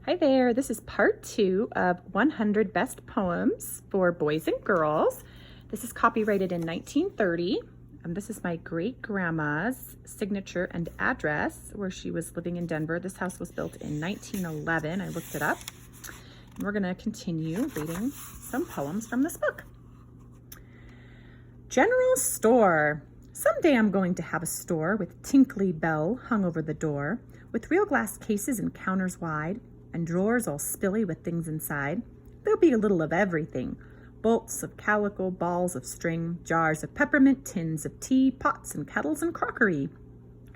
Hi there, this is part 2 of 100 Best Poems for Boys and Girls. This is copyrighted in 1930. This is my great-grandma's signature and address where she was living in Denver. This house was built in 1911. I looked it up. And we're going to continue reading some poems from this book. General Store. Someday I'm going to have a store with tinkly bell hung over the door, with real glass cases and counters wide, and drawers all spilly with things inside. There'll be a little of everything. Bolts of calico, balls of string, jars of peppermint, tins of tea, pots and kettles and crockery.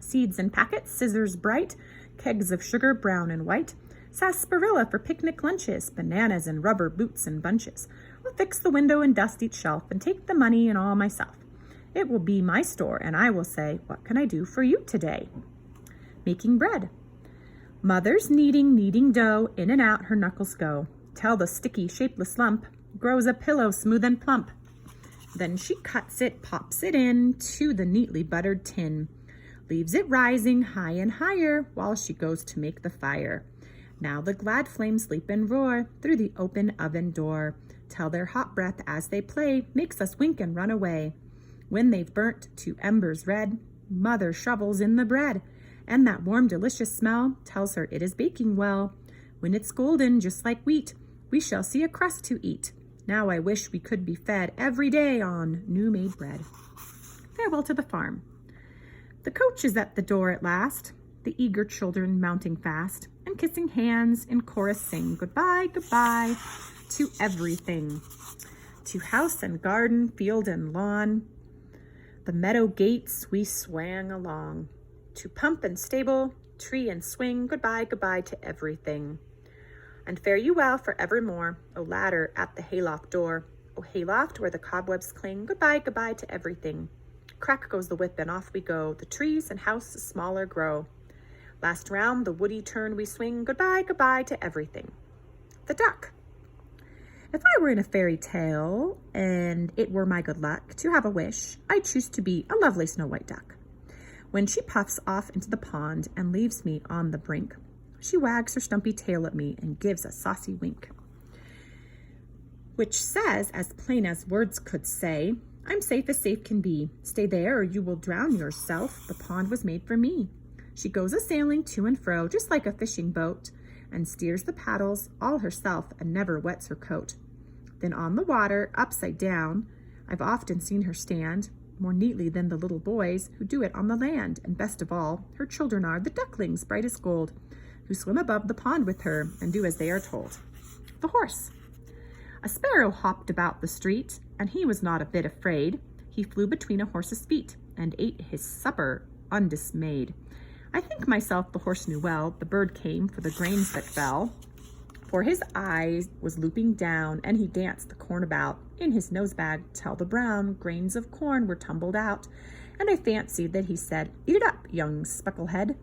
Seeds in packets, scissors bright, kegs of sugar brown and white, sarsaparilla for picnic lunches, bananas and rubber boots and bunches. I'll fix the window and dust each shelf and take the money and all myself. It will be my store and I will say, what can I do for you today? Making bread. Mother's kneading dough, in and out her knuckles go, till the sticky, shapeless lump grows a pillow smooth and plump. Then she cuts it, pops it in to the neatly buttered tin, leaves it rising high and higher while she goes to make the fire. Now the glad flames leap and roar through the open oven door, till their hot breath as they play makes us wink and run away. When they've burnt to embers red, Mother shovels in the bread, and that warm, delicious smell tells her it is baking well. When it's golden, just like wheat, we shall see a crust to eat. Now I wish we could be fed every day on new-made bread. Farewell to the farm. The coach is at the door at last, the eager children mounting fast, and kissing hands in chorus sing goodbye, goodbye to everything. To house and garden, field and lawn, the meadow gates we swang along. To pump and stable, tree and swing, goodbye, goodbye to everything. And fare you well for evermore, O ladder at the hayloft door, O hayloft where the cobwebs cling, goodbye, goodbye to everything. Crack goes the whip and off we go, the trees and houses smaller grow. Last round the woody turn we swing, goodbye, goodbye to everything. The duck. If I were in a fairy tale and it were my good luck to have a wish, I'd choose to be a lovely snow white duck. When she puffs off into the pond and leaves me on the brink, she wags her stumpy tail at me and gives a saucy wink, which says, as plain as words could say, I'm safe as safe can be. Stay there or you will drown yourself. The pond was made for me. She goes a-sailing to and fro, just like a fishing boat, and steers the paddles all herself and never wets her coat. Then on the water, upside down, I've often seen her stand, more neatly than the little boys who do it on the land. And best of all, her children are the ducklings, bright as gold, who swim above the pond with her and do as they are told. The horse. A sparrow hopped about the street, and he was not a bit afraid. He flew between a horse's feet and ate his supper undismayed. I think myself the horse knew well, the bird came for the grains that fell. For his eye was looping down, and he danced the corn about in his nose bag till the brown grains of corn were tumbled out. And I fancied that he said, eat it up, young specklehead.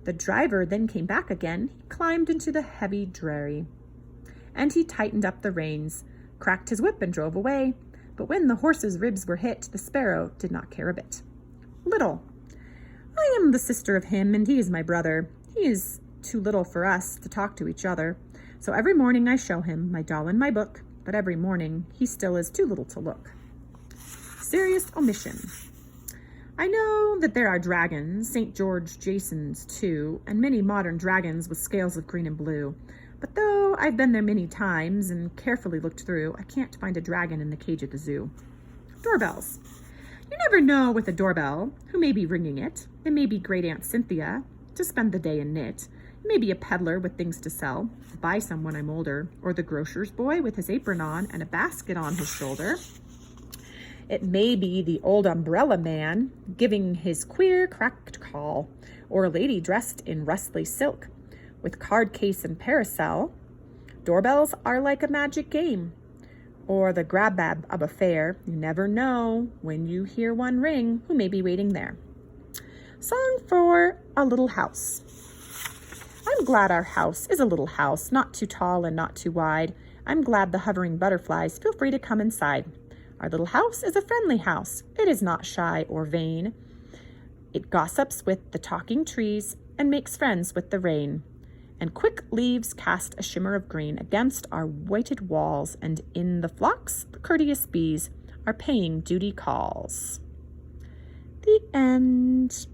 The driver then came back again. He climbed into the heavy dray, and he tightened up the reins, cracked his whip and drove away. But when the horse's ribs were hit, the sparrow did not care a bit. Little. I am the sister of him, and he is my brother. He is too little for us to talk to each other. So every morning I show him my doll and my book, but every morning he still is too little to look. Serious omission. I know that there are dragons, St. George Jasons too, and many modern dragons with scales of green and blue. But though I've been there many times and carefully looked through, I can't find a dragon in the cage at the zoo. Doorbells. You never know with a doorbell who may be ringing it. It may be Great Aunt Cynthia to spend the day and knit. It may be a peddler with things to sell, buy some when I'm older, or the grocer's boy with his apron on and a basket on his shoulder. It may be the old umbrella man giving his queer cracked call, or a lady dressed in rustly silk with card case and parasol. Doorbells are like a magic game, or the grab-bab of a fair. You never know when you hear one ring who may be waiting there. Song for a little house. I'm glad our house is a little house, not too tall and not too wide. I'm glad the hovering butterflies feel free to come inside. Our little house is a friendly house. It is not shy or vain. It gossips with the talking trees and makes friends with the rain. and quick leaves cast a shimmer of green against our whited walls, and in the flocks the courteous bees are paying duty calls. The end.